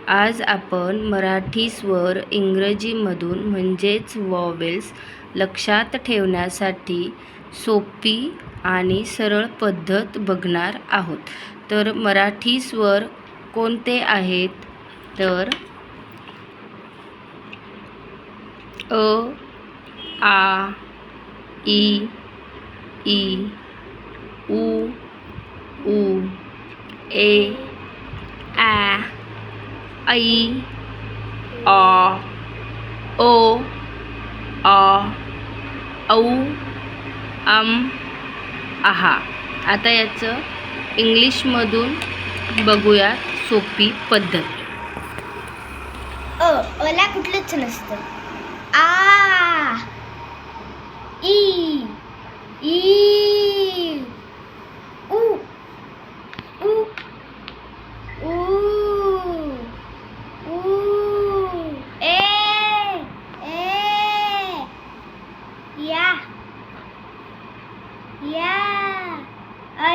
आज आपण मराठी स्वर इंग्रजीमधून म्हणजेच वॉवेल्स लक्षात ठेवण्यासाठी सोपी आणि सरळ पद्धत बघणार आहोत. तर मराठी स्वर कोणते आहेत? तर अ, आ, ई, ई, उ, ऊ, ए, आ, ऐ, ऑ, ओ, ऑ, औ, आहा. आता याचं इंग्लिशमधून बघूया सोपी पद्धत. अला कुठलंच नसतं. आ, ई, ई, उ, उ, ऊ, ऊ, ए, या, ऐ,